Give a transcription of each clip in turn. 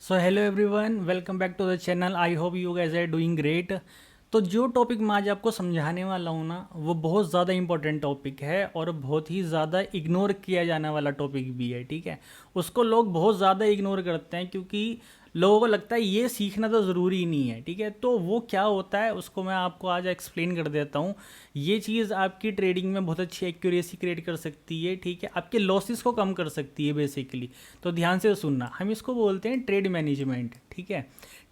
So hello everyone, welcome back to the channel. I hope you guys are doing great. तो जो topic मैं आज आपको समझाने वाला हूँ ना, वो बहुत ज़्यादा इंपॉर्टेंट टॉपिक है और बहुत ही ज़्यादा इग्नोर किया जाने वाला टॉपिक भी है। ठीक है, उसको लोग बहुत ज़्यादा इग्नोर करते हैं क्योंकि लोगों को लगता है ये सीखना तो ज़रूरी ही नहीं है। ठीक है, तो वो क्या होता है उसको मैं आपको आज एक्सप्लेन कर देता हूँ। ये चीज़ आपकी ट्रेडिंग में बहुत अच्छी एक्यूरेसी क्रिएट कर सकती है। ठीक है, आपके लॉसेस को कम कर सकती है बेसिकली। तो ध्यान से सुनना, हम इसको बोलते हैं ट्रेड मैनेजमेंट। ठीक है,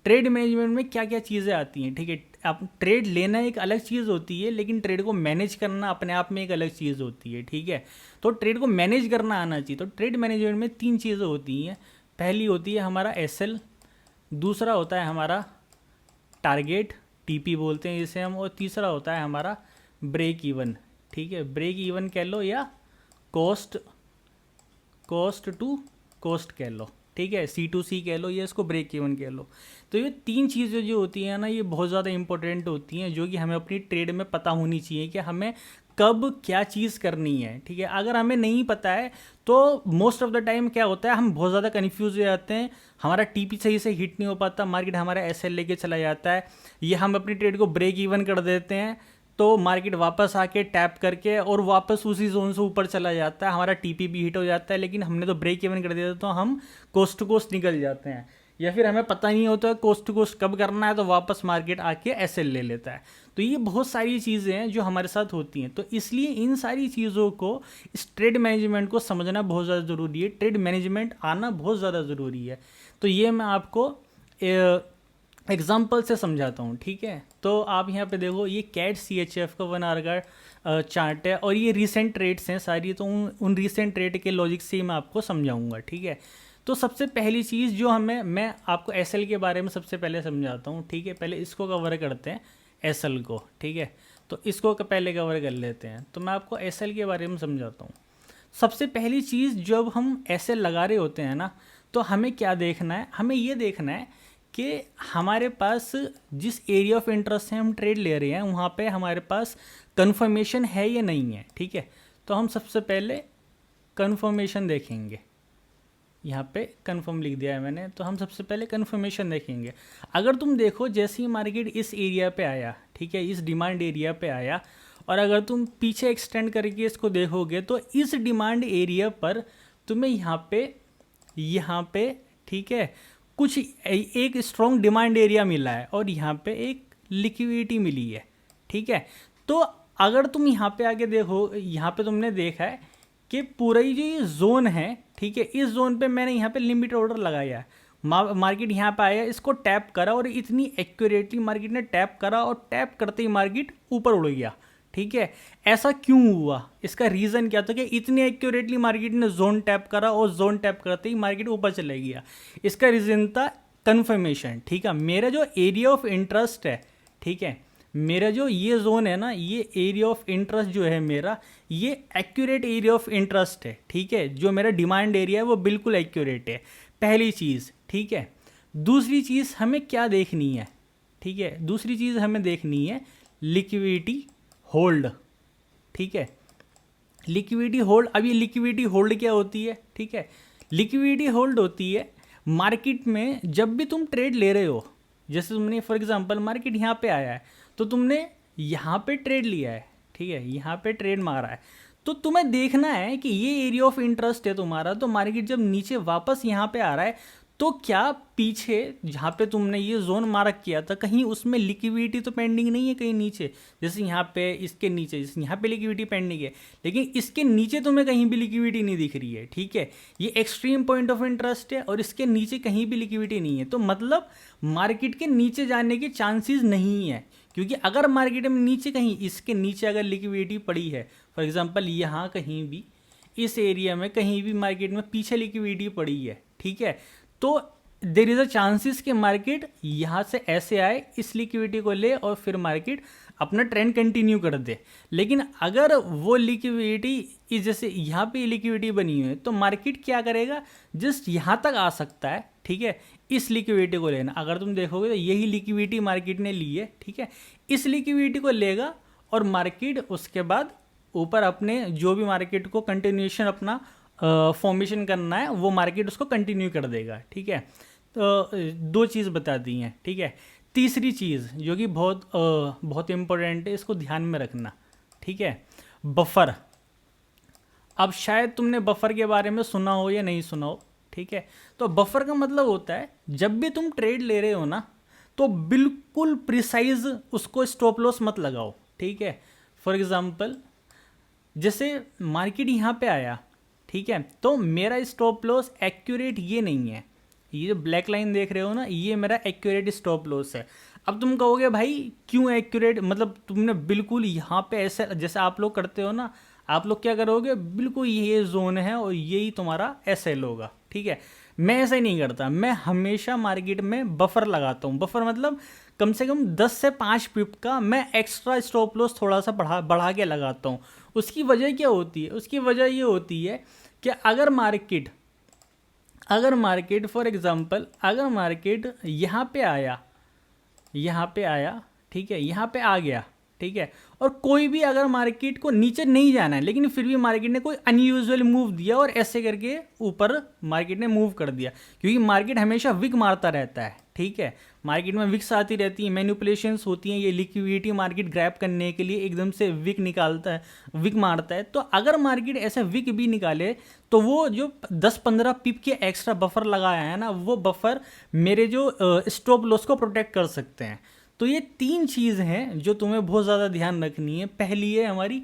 ट्रेड मैनेजमेंट में क्या क्या चीज़ें आती हैं। ठीक है, आप ट्रेड लेना एक अलग चीज़ होती है, लेकिन ट्रेड को मैनेज करना अपने आप में एक अलग चीज़ होती है। ठीक है, तो ट्रेड को मैनेज करना आना चाहिए। तो ट्रेड मैनेजमेंट में तीन चीज़ें होती हैं। पहली होती है हमारा एसएल, दूसरा होता है हमारा टारगेट, टीपी बोलते हैं जिसे हम, और तीसरा होता है हमारा ब्रेक इवन। ठीक है, ब्रेक इवन कह लो या कॉस्ट कॉस्ट टू कॉस्ट कह लो। ठीक है, C2C कह लो या इसको ब्रेक इवन कह लो। तो ये तीन चीज़ें जो होती हैं ना, ये बहुत ज़्यादा इंपॉर्टेंट होती हैं, जो कि हमें अपनी ट्रेड में पता होनी चाहिए कि हमें कब क्या चीज़ करनी है। ठीक है, अगर हमें नहीं पता है तो मोस्ट ऑफ द टाइम क्या होता है, हम बहुत ज़्यादा कन्फ्यूज हो जाते हैं, हमारा टीपी सही से हिट नहीं हो पाता, मार्केट हमारा एसएल लेके चला जाता है, या हम अपनी ट्रेड को ब्रेक इवन कर देते हैं तो मार्केट वापस आके टैप करके और वापस उसी जोन से ऊपर चला जाता है, हमारा टीपी भी हिट हो जाता है, लेकिन हमने तो ब्रेक इवन कर दिया तो हम कोस्ट टू कोस्ट निकल जाते हैं, या फिर हमें पता नहीं होता है कोस्ट टू कोस्ट कब करना है, तो वापस मार्केट आके एसएल ले लेता है। तो ये बहुत सारी चीज़ें हैं जो हमारे साथ होती हैं। तो इसलिए इन सारी चीज़ों को, इस ट्रेड मैनेजमेंट को समझना बहुत ज़्यादा ज़रूरी है, ट्रेड मैनेजमेंट आना बहुत ज़्यादा ज़रूरी है। तो ये मैं आपको एग्जाम्पल से समझाता हूँ। ठीक है, तो आप यहाँ पे देखो, ये कैट CHF का 1 आवर का चार्ट है और ये रीसेंट रेट्स हैं सारी, तो उन रीसेंट रेट के लॉजिक से ही मैं आपको समझाऊंगा। ठीक है, तो सबसे पहली चीज़ जो मैं आपको एसएल के बारे में सबसे पहले समझाता हूँ। ठीक है, पहले इसको कवर करते हैं, एसएल को। ठीक है, तो इसको पहले कवर कर लेते हैं, तो मैं आपको एसएल के बारे में समझाता हूँ। सबसे पहली चीज़, जब हम एसएल लगा रहे होते हैं ना, तो हमें क्या देखना है, हमें ये देखना है कि हमारे पास जिस एरिया ऑफ इंटरेस्ट से हम ट्रेड ले रहे हैं वहाँ पे हमारे पास कंफर्मेशन है या नहीं है। ठीक है, तो हम सबसे पहले कंफर्मेशन देखेंगे। यहाँ पे कंफर्म लिख दिया है मैंने, तो हम सबसे पहले कंफर्मेशन देखेंगे। अगर तुम देखो, जैसे ही मार्केट इस एरिया पे आया, ठीक है, इस डिमांड एरिया पे आया, और अगर तुम पीछे एक्सटेंड करके इसको देखोगे तो इस डिमांड एरिया पर तुम्हें यहाँ पे ठीक है, कुछ एक स्ट्रॉन्ग डिमांड एरिया मिला है और यहाँ पे एक लिक्विडिटी मिली है। ठीक है, तो अगर तुम यहाँ पे आके देखो, यहाँ पे तुमने देखा है कि पूरा ही जो ये जोन है, ठीक है, इस जोन पे मैंने यहाँ पे लिमिट ऑर्डर लगाया है। मार्केट यहाँ पे आया, इसको टैप करा और इतनी एक्यूरेटली मार्केट ने टैप करा और टैप करते ही मार्केट ऊपर उड़ गया। ठीक है, ऐसा क्यों हुआ, इसका रीज़न क्या था कि इतनी एक्यूरेटली मार्केट ने जोन टैप करा और जोन टैप करते ही मार्केट ऊपर चले गया। इसका रीज़न था कन्फर्मेशन। ठीक है, मेरा जो एरिया ऑफ इंटरेस्ट है, ठीक है, मेरा जो ये जोन है ना, ये एरिया ऑफ इंटरेस्ट जो है मेरा, ये एक्यूरेट एरिया ऑफ इंटरेस्ट है। ठीक है, जो मेरा डिमांड एरिया है वो बिल्कुल एक्यूरेट है, पहली चीज़। ठीक है, दूसरी चीज़ हमें क्या देखनी है, ठीक है, दूसरी चीज़ हमें देखनी है लिक्विडिटी होल्ड। ठीक है, लिक्विडिटी होल्ड। अब ये लिक्विडिटी होल्ड क्या होती है, ठीक है, लिक्विडिटी होल्ड होती है मार्केट में जब भी तुम ट्रेड ले रहे हो, जैसे तुमने फॉर एग्जांपल मार्केट यहाँ पे आया है तो तुमने यहाँ पे ट्रेड लिया है, ठीक है, यहाँ पे ट्रेड मारा है, तो तुम्हें देखना है कि ये एरिया ऑफ इंटरेस्ट है तुम्हारा, तो मार्केट जब नीचे वापस यहाँ पे आ रहा है तो क्या पीछे जहाँ पे तुमने ये जोन मार्क किया था कहीं उसमें लिक्विडिटी तो पेंडिंग नहीं है कहीं नीचे, जैसे यहाँ पे इसके नीचे, जैसे यहाँ पे लिक्विडिटी पेंडिंग है, लेकिन इसके नीचे तुम्हें कहीं भी लिक्विडिटी नहीं दिख रही है। ठीक है, ये एक्सट्रीम पॉइंट ऑफ इंटरेस्ट है और इसके नीचे कहीं भी लिक्विडिटी नहीं है, तो मतलब मार्केट के नीचे जाने के चांसेस नहीं है, क्योंकि अगर मार्केट में नीचे कहीं इसके नीचे अगर लिक्विडिटी पड़ी है, फॉर एग्जांपल यहाँ कहीं भी इस एरिया में कहीं भी मार्केट में पीछे लिक्विडिटी पड़ी है, ठीक है, तो देर इज़ अ चांसेस कि मार्केट यहाँ से ऐसे आए, इस लिक्विडिटी को ले और फिर मार्केट अपना ट्रेंड कंटिन्यू कर दे। लेकिन अगर वो लिक्विडिटी जैसे यहाँ पे लिक्विडिटी बनी हुई है तो मार्केट क्या करेगा, जस्ट यहाँ तक आ सकता है। ठीक है, इस लिक्विडिटी को लेना, अगर तुम देखोगे तो यही लिक्विडिटी मार्केट ने ली है। ठीक है, इस लिक्विडिटी को लेगा और मार्केट उसके बाद ऊपर अपने जो भी मार्केट को कंटिन्यूएशन अपना फॉर्मेशन करना है वो मार्केट उसको कंटिन्यू कर देगा। ठीक है, दो चीज़ बता दी हैं, ठीक है। तीसरी चीज़ जो कि बहुत इम्पोर्टेंट है, इसको ध्यान में रखना, ठीक है। बफर। अब शायद तुमने बफर के बारे में सुना हो या नहीं सुना हो, ठीक है। तो बफर का मतलब होता है जब भी तुम ट्रेड ले रहे हो ना, तो बिल्कुल प्रिसाइज उसको स्टॉप लॉस मत लगाओ, ठीक है। फॉर एग्जांपल जैसे मार्केट यहाँ पे आया, ठीक है, तो मेरा स्टॉप लॉस एक्यूरेट ये नहीं है, ये जो ब्लैक लाइन देख रहे हो ना, ये मेरा एक्यूरेट स्टॉप लॉस है। अब तुम कहोगे भाई क्यों एक्यूरेट, मतलब तुमने बिल्कुल यहाँ पे ऐसे जैसे आप लोग करते हो ना, आप लोग क्या करोगे, बिल्कुल ये जोन है और यही तुम्हारा एसएल होगा, ठीक है। मैं ऐसा ही नहीं करता, मैं हमेशा मार्केट में बफर लगाता हूँ। बफर मतलब कम से कम 10 से 5 पिप का मैं एक्स्ट्रा स्टॉप लॉस थोड़ा सा बढ़ा के लगाता हूँ। उसकी वजह क्या होती है, उसकी वजह ये होती है कि अगर मार्केट फॉर एग्जांपल अगर मार्केट यहाँ पे आया, ठीक है, यहाँ पे आ गया, ठीक है, और कोई भी अगर मार्केट को नीचे नहीं जाना है, लेकिन फिर भी मार्केट ने कोई अनयूजुअल मूव दिया और ऐसे करके ऊपर मार्केट ने मूव कर दिया, क्योंकि मार्केट हमेशा विक मारता रहता है, ठीक है। मार्केट में विक्स आती रहती हैं, मैनिपुलेशंस होती हैं, ये लिक्विडिटी मार्केट ग्रैब करने के लिए एकदम से विक निकालता है, विक मारता है। तो अगर मार्केट ऐसे विक भी निकाले तो वो जो 10-15 पिप के एक्स्ट्रा बफर लगाया है ना, वो बफर मेरे जो स्टॉप लॉस को प्रोटेक्ट कर सकते हैं। तो ये 3 चीज़ हैं जो तुम्हें बहुत ज़्यादा ध्यान रखनी है। पहली है हमारी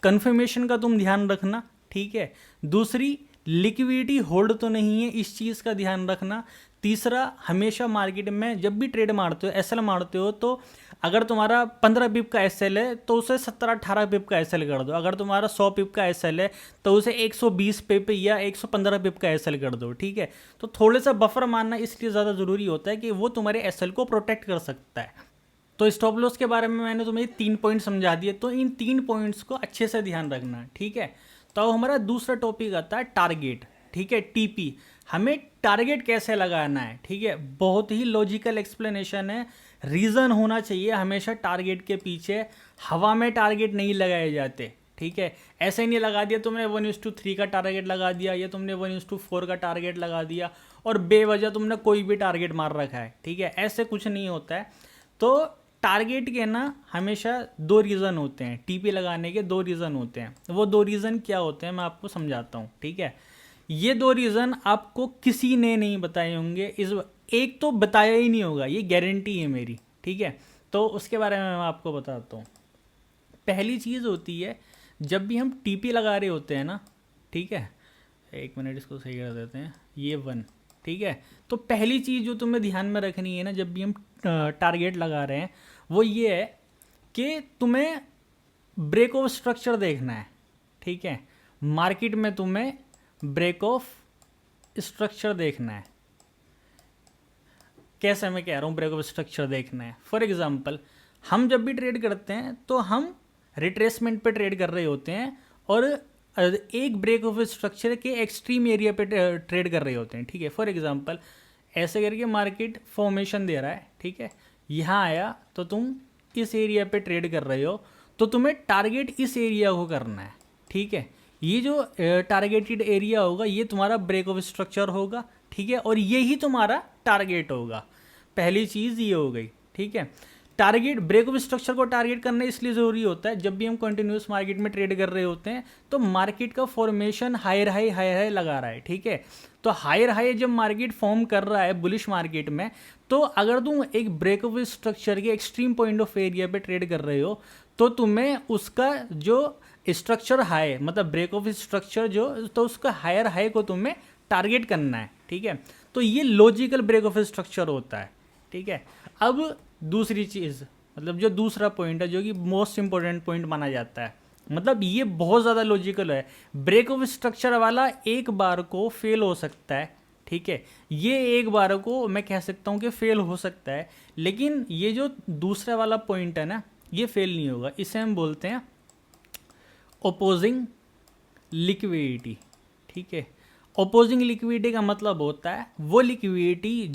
कन्फर्मेशन का तुम ध्यान रखना, ठीक है। दूसरी, लिक्विडिटी होल्ड तो नहीं है, इस चीज़ का ध्यान रखना। तीसरा, हमेशा मार्केट में जब भी ट्रेड मारते हो, एसएल मारते हो, तो अगर तुम्हारा 15 पिप का एसएल है तो उसे 17-18 पिप का एसएल कर दो। अगर तुम्हारा 100 पिप का एसएल है तो उसे 120 पिप या 115 पिप का एसएल कर दो, ठीक है। तो थोड़े सा बफर मारना इसलिए ज़्यादा ज़रूरी होता है कि वो तुम्हारे एसएल को प्रोटेक्ट कर सकता है। तो स्टॉप लॉस के बारे में मैंने तुम्हें 3 पॉइंट समझा दिए, तो इन 3 पॉइंट्स को अच्छे से ध्यान रखना, ठीक है। तो अब हमारा दूसरा टॉपिक आता है टारगेट, ठीक है, टीपी। हमें टारगेट कैसे लगाना है, ठीक है, बहुत ही लॉजिकल एक्सप्लेनेशन है। रीज़न होना चाहिए हमेशा टारगेट के पीछे। हवा में टारगेट नहीं लगाए जाते, ठीक है। ऐसे नहीं लगा दिया तुमने 1:3 का टारगेट लगा दिया या तुमने 1:4 का टारगेट लगा दिया और बेवजह तुमने कोई भी टारगेट मार रखा है, ठीक है, ऐसे कुछ नहीं होता है। तो टारगेट के ना हमेशा 2 रीज़न होते हैं, टीपी लगाने के 2 रीज़न होते हैं। वो 2 रीज़न क्या होते हैं मैं आपको समझाता हूँ, ठीक है। ये 2 रीज़न आपको किसी ने नहीं बताए होंगे, एक तो बताया ही नहीं होगा, ये गारंटी है मेरी, ठीक है। तो उसके बारे में मैं आपको बताता हूँ। पहली चीज़ होती है जब भी हम टीपी लगा रहे होते हैं ना, ठीक है, 1 मिनट इसको सही कर देते हैं, ये 1, ठीक है। तो पहली चीज़ जो तुम्हें ध्यान में रखनी है ना जब भी हम टारगेट लगा रहे हैं, वो ये है कि तुम्हें ब्रेक ऑफ स्ट्रक्चर देखना है, ठीक है। मार्केट में तुम्हें ब्रेक ऑफ स्ट्रक्चर देखना है। कैसे मैं कह रहा हूँ ब्रेक ऑफ स्ट्रक्चर देखना है, फॉर एग्जांपल हम जब भी ट्रेड करते हैं तो हम रिट्रेसमेंट पे ट्रेड कर रहे होते हैं और एक ब्रेक ऑफ स्ट्रक्चर के एक्सट्रीम एरिया पे ट्रेड कर रहे होते हैं, ठीक है। फॉर एग्जांपल ऐसे करके मार्केट फॉर्मेशन दे रहा है, ठीक है, यहाँ आया तो तुम इस एरिया पे ट्रेड कर रहे हो, तो तुम्हें टारगेट इस एरिया को करना है, ठीक है। ये जो टारगेटेड एरिया होगा ये तुम्हारा ब्रेक ऑफ स्ट्रक्चर होगा, ठीक है, और यही तुम्हारा टारगेट होगा। पहली चीज़ ये हो गई, ठीक है। टारगेट, ब्रेक ऑफ स्ट्रक्चर को टारगेट करना इसलिए ज़रूरी होता है जब भी हम कंटिन्यूस मार्केट में ट्रेड कर रहे होते हैं तो मार्केट का फॉर्मेशन हायर हाई लगा रहा है, ठीक है। तो हायर हाई जब मार्केट फॉर्म कर रहा है बुलिश मार्केट में, तो अगर तुम एक ब्रेक ऑफ स्ट्रक्चर के एक्सट्रीम पॉइंट ऑफ एरिया पे ट्रेड कर रहे हो तो तुम्हें उसका जो स्ट्रक्चर हाई, मतलब ब्रेक ऑफ स्ट्रक्चर जो, तो उसका हायर हाई को तुम्हें टारगेट करना है, ठीक है। तो ये लॉजिकल ब्रेक ऑफ स्ट्रक्चर होता है, ठीक है। अब दूसरी चीज़, मतलब जो दूसरा पॉइंट है जो कि मोस्ट इंपॉर्टेंट पॉइंट माना जाता है, मतलब ये बहुत ज़्यादा लॉजिकल है। ब्रेक ऑफ स्ट्रक्चर वाला एक बार को फेल हो सकता है, ठीक है, ये एक बार को मैं कह सकता हूँ कि फेल हो सकता है, लेकिन ये जो दूसरा वाला पॉइंट है ना ये फेल नहीं होगा। इसे हम बोलते हैं ओपोजिंग लिक्विडिटी, ठीक है। ओपोजिंग लिक्विडिटी का मतलब होता है वो लिक्विडिटी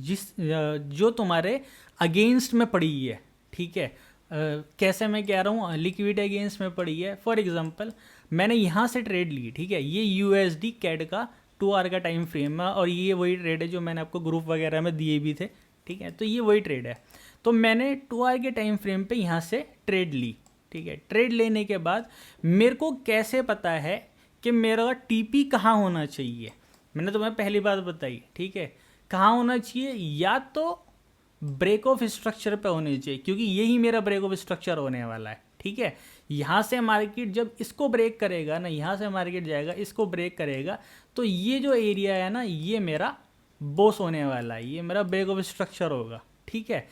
जो तुम्हारे अगेंस्ट में पड़ी है, ठीक है। कैसे मैं कह रहा हूँ लिक्विडिटी अगेंस्ट में पड़ी है, फॉर एग्जांपल मैंने यहाँ से ट्रेड ली, ठीक है, ये यूएसडी कैड का 2 आवर का टाइम फ्रेम है और ये वही ट्रेड है जो मैंने आपको ग्रुप वगैरह में दिए भी थे, ठीक है। तो ये वही ट्रेड है। तो मैंने 2 आवर के टाइम फ्रेम पे यहाँ से ट्रेड ली, ठीक है। ट्रेड लेने के बाद मेरे को कैसे पता है कि मेरा टीपी कहाँ होना चाहिए, मैंने तुम्हें पहली बात बताई, ठीक है। कहाँ होना चाहिए, या तो ब्रेक ऑफ स्ट्रक्चर पे होनी चाहिए, क्योंकि यही मेरा ब्रेक ऑफ स्ट्रक्चर होने वाला है, ठीक है। यहाँ से मार्केट जब इसको ब्रेक करेगा ना, यहाँ से मार्केट जाएगा, इसको ब्रेक करेगा, तो ये जो एरिया है ना, ये मेरा बॉस होने वाला है, ये मेरा ब्रेक ऑफ स्ट्रक्चर होगा, ठीक है।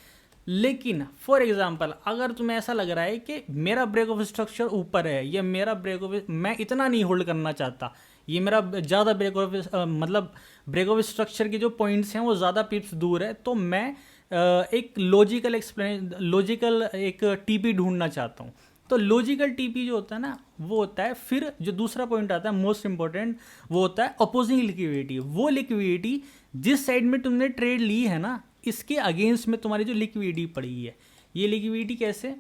लेकिन फॉर एग्जांपल अगर तुम्हें ऐसा लग रहा है कि मेरा ब्रेक ऑफ स्ट्रक्चर ऊपर है, या मेरा ब्रेक ऑफ, मैं इतना नहीं होल्ड करना चाहता, ये मेरा ज़्यादा ब्रेक ऑफ मतलब ब्रेक ऑफ स्ट्रक्चर के जो पॉइंट्स हैं वो ज़्यादा पिप्स दूर है, तो मैं एक लॉजिकल एक टीपी ढूंढना चाहता हूँ। तो लॉजिकल टीपी जो होता है ना, वो होता है, फिर जो दूसरा पॉइंट आता है मोस्ट इंपॉर्टेंट, वो होता है अपोजिंग लिक्विडिटी। वो लिक्विडिटी जिस साइड में तुमने ट्रेड ली है ना, इसके अगेंस्ट में तुम्हारी जो लिक्विडिटी पड़ी है, ये लिक्विडिटी कैसे,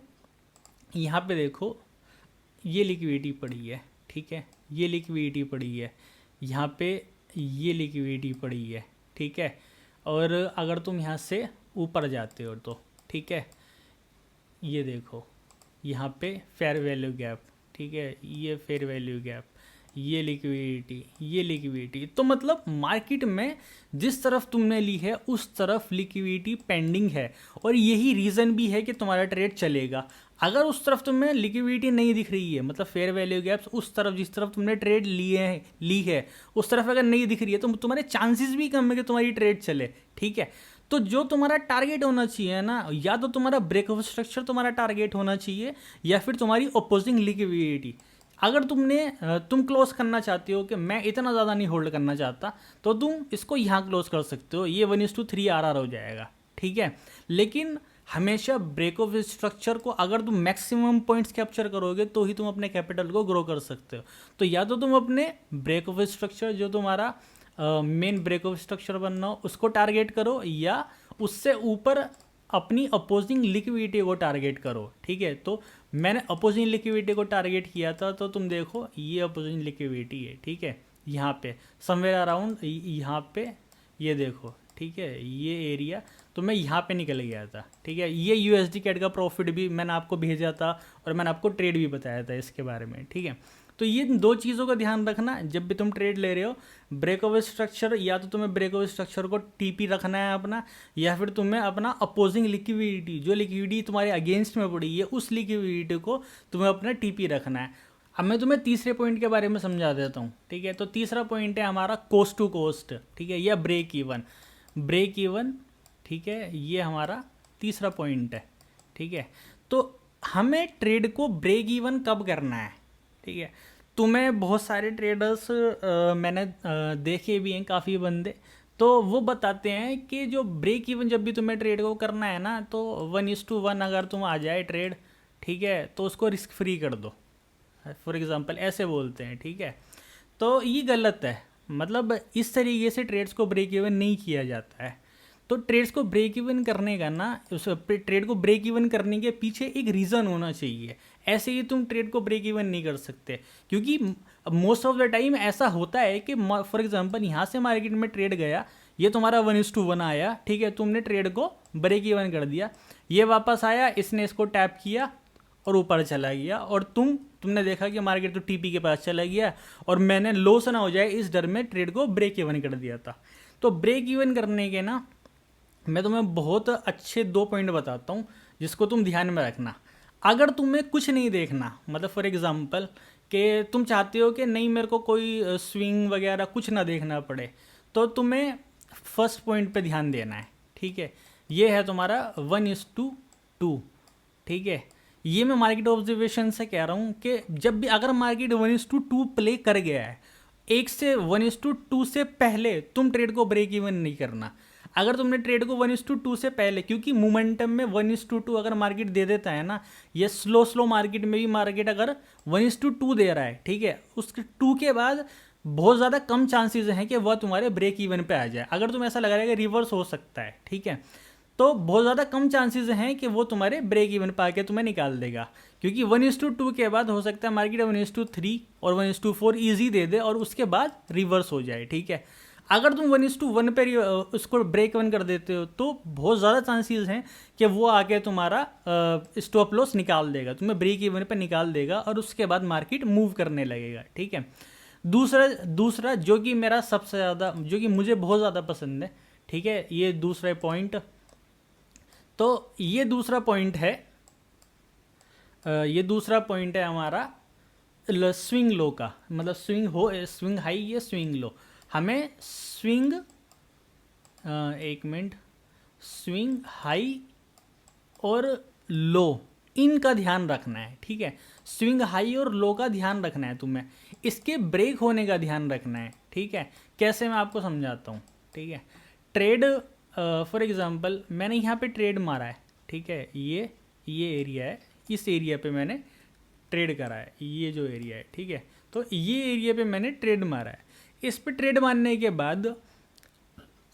यहाँ पे देखो, ये लिक्विडिटी पड़ी है, ठीक है, ये लिक्विडिटी पड़ी है, यहाँ पे ये लिक्विडिटी पड़ी है, ठीक है। और अगर तुम यहाँ से ऊपर जाते हो तो, ठीक है, ये देखो, यहाँ पे फेयर वैल्यू गैप, ठीक है, ये फेयर वैल्यू गैप, ये लिक्विडिटी, तो मतलब मार्केट में जिस तरफ तुमने ली है उस तरफ लिक्विडिटी पेंडिंग है, और यही रीज़न भी है कि तुम्हारा ट्रेड चलेगा। अगर उस तरफ तुम्हें लिक्विडिटी नहीं दिख रही है, मतलब फेयर वैल्यू गैप्स उस तरफ जिस तरफ तुमने ट्रेड ली है उस तरफ अगर नहीं दिख रही है, तो तुम्हारे चांसेस भी कम है कि तुम्हारी ट्रेड चले, ठीक है। तो जो तुम्हारा टारगेट होना चाहिए ना, या तो तुम्हारा ब्रेक ऑफ स्ट्रक्चर तुम्हारा टारगेट होना चाहिए, या फिर तुम्हारी अपोजिंग लिक्विडिटी। अगर तुम क्लोज करना चाहते हो कि मैं इतना ज़्यादा नहीं होल्ड करना चाहता, तो तुम इसको यहाँ क्लोज कर सकते हो, ये 1:3 RR हो जाएगा, ठीक है। लेकिन हमेशा ब्रेक ऑफ स्ट्रक्चर को अगर तुम मैक्सिमम पॉइंट्स कैप्चर करोगे तो ही तुम अपने कैपिटल को ग्रो कर सकते हो। तो या तो तुम अपने ब्रेक ऑफ स्ट्रक्चर जो तुम्हारा मेन ब्रेक ऑफ स्ट्रक्चर बनना हो उसको टारगेट करो, या उससे ऊपर अपनी अपोजिंग लिक्विडिटी को टारगेट करो, ठीक है। तो मैंने अपोजिंग लिक्विडिटी को टारगेट किया था, तो तुम देखो ये अपोजिंग लिक्विडिटी है, ठीक है, यहाँ पे समवेयर अराउंड यहाँ पे, ये देखो, ठीक है, ये एरिया, तो मैं यहाँ पे निकल गया था, ठीक है। ये USD कैट का प्रॉफिट भी मैंने आपको भेजा था, और मैंने आपको ट्रेड भी बताया था इसके बारे में, ठीक है। तो ये दो चीज़ों का ध्यान रखना जब भी तुम ट्रेड ले रहे हो, ब्रेक ऑफ स्ट्रक्चर, या तो तुम्हें ब्रेक ऑफ स्ट्रक्चर को टीपी रखना है अपना, या फिर तुम्हें अपना अपोजिंग लिक्विडिटी, जो लिक्विडिटी तुम्हारे अगेंस्ट में पड़ी है उस लिक्विडिटी को तुम्हें अपना टीपी रखना है। अब मैं तुम्हें तीसरे पॉइंट के बारे में समझा देता हूँ, ठीक है। तो तीसरा पॉइंट है हमारा कॉस्ट टू कॉस्ट, ठीक है, या ब्रेक इवन, ठीक है, ये हमारा तीसरा पॉइंट है, ठीक है। तो हमें ट्रेड को ब्रेक इवन कब करना है, ठीक है। तुम्हें बहुत सारे ट्रेडर्स मैंने देखे भी हैं, काफ़ी बंदे, तो वो बताते हैं कि जो ब्रेक इवन जब भी तुम्हें ट्रेड को करना है ना, तो 1:1 अगर तुम आ जाए ट्रेड, ठीक है, तो उसको रिस्क फ्री कर दो, फॉर एग्जांपल ऐसे बोलते हैं, ठीक है। तो ये गलत है, मतलब इस तरीके से ट्रेड्स को ब्रेक इवन नहीं किया जाता है। तो ट्रेड्स को ब्रेक इवन करने का ना, उस ट्रेड को ब्रेक इवन करने के पीछे एक रीज़न होना चाहिए। ऐसे ही तुम ट्रेड को ब्रेक इवन नहीं कर सकते, क्योंकि मोस्ट ऑफ द टाइम ऐसा होता है कि फॉर एग्जांपल यहाँ से मार्केट में ट्रेड गया, ये तुम्हारा 1:1 आया, ठीक है, तुमने ट्रेड को ब्रेक इवन कर दिया, ये वापस आया, इसने इसको टैप किया और ऊपर चला गया, और तुमने देखा कि मार्केट तो टीपी के पास चला गया, और मैंने लॉस ना हो जाए इस डर में ट्रेड को ब्रेक इवन कर दिया था। तो ब्रेक इवन करने के ना मैं तुम्हें बहुत अच्छे 2 पॉइंट बताता हूँ जिसको तुम ध्यान में रखना। अगर तुम्हें कुछ नहीं देखना, मतलब फॉर एग्जांपल कि तुम चाहते हो कि नहीं मेरे को कोई स्विंग वगैरह कुछ ना देखना पड़े, तो तुम्हें फर्स्ट पॉइंट पे ध्यान देना है, ठीक है। ये है तुम्हारा 1:2, ठीक है। ये मैं मार्केट ऑब्जर्वेशन से कह रहा हूँ कि जब भी अगर मार्केट 1:2 प्ले कर गया है, 1 से 1:2 से पहले तुम ट्रेड को ब्रेक इवन नहीं करना। अगर तुमने ट्रेड को 1:2 से पहले, क्योंकि मोमेंटम में 1:2 अगर मार्केट दे देता है ना, ये स्लो मार्केट में भी मार्केट अगर 1:2 दे रहा है, ठीक है, उसके 2 के बाद बहुत ज़्यादा कम चांसेस हैं कि वह तुम्हारे ब्रेक इवन पे आ जाए। अगर तुम ऐसा लग रहा है कि रिवर्स हो सकता है, ठीक है, तो बहुत ज़्यादा कम चांसेस हैं कि वो तुम्हारे ब्रेक इवन पा के तुम्हें निकाल देगा, क्योंकि 1:2 के बाद हो सकता है मार्केट 1:3 और 1:4 ईजी दे दे और उसके बाद रिवर्स हो जाए, ठीक है। अगर तुम 1:1 पे उसको ब्रेक इवन कर देते हो तो बहुत ज़्यादा चांसेस हैं कि वो आके तुम्हारा स्टॉप लॉस निकाल देगा, तुम्हें ब्रेक इवन पे निकाल देगा और उसके बाद मार्केट मूव करने लगेगा, ठीक है। दूसरा जो कि मेरा सबसे ज़्यादा, जो कि मुझे बहुत ज़्यादा पसंद है, ठीक है, ये दूसरा पॉइंट, तो ये दूसरा पॉइंट है, हमारा स्विंग लो का, मतलब स्विंग हाई या स्विंग लो। हमें एक मिनट, स्विंग हाई और लो इनका ध्यान रखना है, ठीक है। स्विंग हाई और लो का ध्यान रखना है तुम्हें, इसके ब्रेक होने का ध्यान रखना है, ठीक है। कैसे, मैं आपको समझाता हूँ, ठीक है। ट्रेड फॉर एग्जांपल मैंने यहाँ पे ट्रेड मारा है, ठीक है, ये एरिया है, इस एरिया पे मैंने ट्रेड करा है, ये जो एरिया है, ठीक है। तो ये एरिया पे मैंने ट्रेड मारा है। इस पे ट्रेड मारने के बाद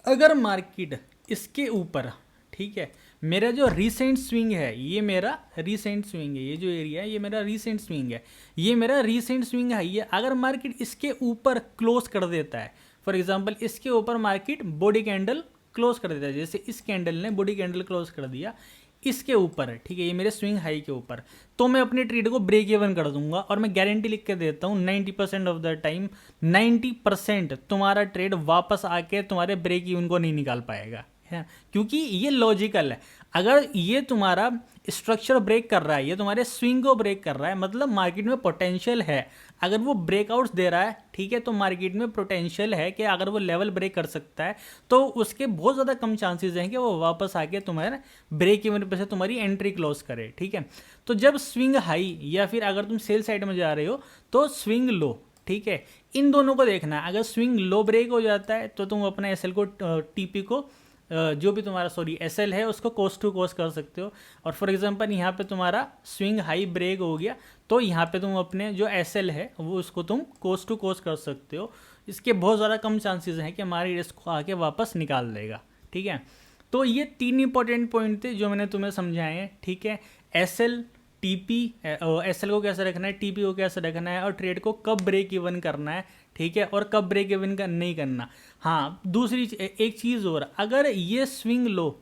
अगर मार्केट इसके ऊपर, ठीक है, मेरा जो रीसेंट स्विंग है, ये मेरा रीसेंट स्विंग है, ये जो एरिया है ये मेरा रीसेंट स्विंग है, ये मेरा रीसेंट स्विंग है, ये अगर मार्केट इसके ऊपर क्लोज कर देता है, फॉर एग्जांपल इसके ऊपर मार्केट बॉडी कैंडल क्लोज कर देता है, जैसे इस कैंडल ने बॉडी कैंडल क्लोज कर दिया इसके ऊपर है, ठीक है, ये मेरे स्विंग हाई के ऊपर, तो मैं अपने ट्रेड को ब्रेक इवन कर दूंगा और मैं गारंटी लिख के देता हूँ 90% ऑफ द टाइम 90% तुम्हारा ट्रेड वापस आके तुम्हारे ब्रेक इवन को नहीं निकाल पाएगा, है, क्योंकि ये लॉजिकल है। अगर ये तुम्हारा स्ट्रक्चर ब्रेक कर रहा है, ये तुम्हारे स्विंग को ब्रेक कर रहा है, मतलब मार्केट में पोटेंशियल है। अगर वो ब्रेकआउट्स दे रहा है, ठीक है, तो मार्केट में पोटेंशियल है कि अगर वो लेवल ब्रेक कर सकता है तो उसके बहुत ज़्यादा कम चांसेस हैं कि वो वापस आके तुम्हारे ब्रेक इवन पे से तुम्हारी एंट्री क्लोज करे, ठीक है। तो जब स्विंग हाई या फिर अगर तुम सेल साइड में जा रहे हो तो स्विंग लो, ठीक है, इन दोनों को देखना है। अगर स्विंग लो ब्रेक हो जाता है तो तुम अपने एसएल को, टीपी को, जो भी तुम्हारा एसएल है उसको कोस्ट टू कोस्ट कर सकते हो। और फॉर एग्जांपल यहाँ पे तुम्हारा स्विंग हाई ब्रेक हो गया तो यहाँ पे तुम अपने जो एसएल है वो उसको तुम कोस्ट टू कोस्ट कर सकते हो। इसके बहुत ज़्यादा कम चांसेस हैं कि हमारी रिस्क को आके वापस निकाल देगा, ठीक है। तो ये 3 इंपॉर्टेंट पॉइंट थे जो मैंने तुम्हें समझाए हैं, ठीक है। एसएल, टीपी, एसएल को कैसे रखना है, टीपी को कैसे रखना है और ट्रेड को कब ब्रेक इवन करना है, ठीक है, और कब ब्रेक इवन का नहीं करना। हाँ, दूसरी एक चीज़ और, अगर ये स्विंग लो,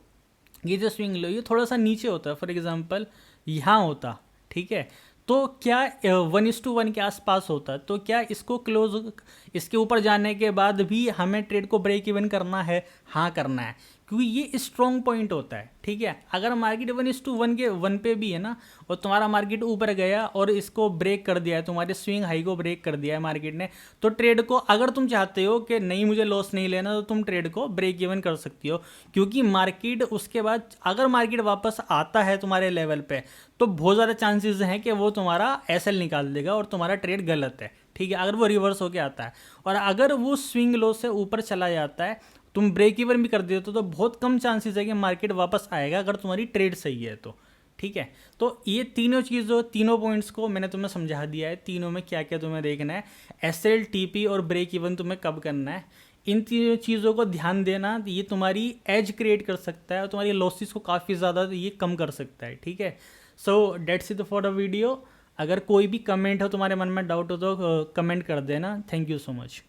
ये जो स्विंग लो ये थोड़ा सा नीचे होता है, फॉर एग्जांपल यहाँ होता, ठीक है, तो क्या 1:1 के आसपास होता, तो क्या इसको क्लोज, इसके ऊपर जाने के बाद भी हमें ट्रेड को ब्रेक इवन करना है? हाँ करना है, क्योंकि ये स्ट्रॉन्ग पॉइंट होता है, ठीक है। अगर मार्केट 1:1 के 1 पे भी है ना और तुम्हारा मार्केट ऊपर गया और इसको ब्रेक कर दिया है, तुम्हारे स्विंग हाई को ब्रेक कर दिया है मार्केट ने, तो ट्रेड को, अगर तुम चाहते हो कि नहीं मुझे लॉस नहीं लेना, तो तुम ट्रेड को ब्रेक इवन कर सकती हो, क्योंकि मार्केट उसके बाद अगर मार्केट वापस आता है तुम्हारे लेवल पे तो बहुत ज़्यादा चांसेस हैं कि वो तुम्हारा एसएल निकाल देगा और तुम्हारा ट्रेड गलत है, ठीक है, अगर वो रिवर्स होके आता है। और अगर वो स्विंग लो से ऊपर चला जाता है, तुम ब्रेक इवन भी कर देते हो, तो बहुत कम चांसेस है कि मार्केट वापस आएगा अगर तुम्हारी ट्रेड सही है तो, ठीक है। तो ये तीनों चीज़ों, तीनों पॉइंट्स को मैंने तुम्हें समझा दिया है, तीनों में क्या क्या तुम्हें देखना है, एसएल, टीपी और ब्रेक इवन तुम्हें कब करना है। इन तीनों चीज़ों को ध्यान देना, ये तुम्हारी एज क्रिएट कर सकता है और तुम्हारी लॉसेस को काफ़ी ज़्यादा ये कम कर सकता है, ठीक है। So that's it for the video. अगर कोई भी कमेंट हो, तुम्हारे मन में डाउट हो तो कमेंट कर देना। Thank you so much.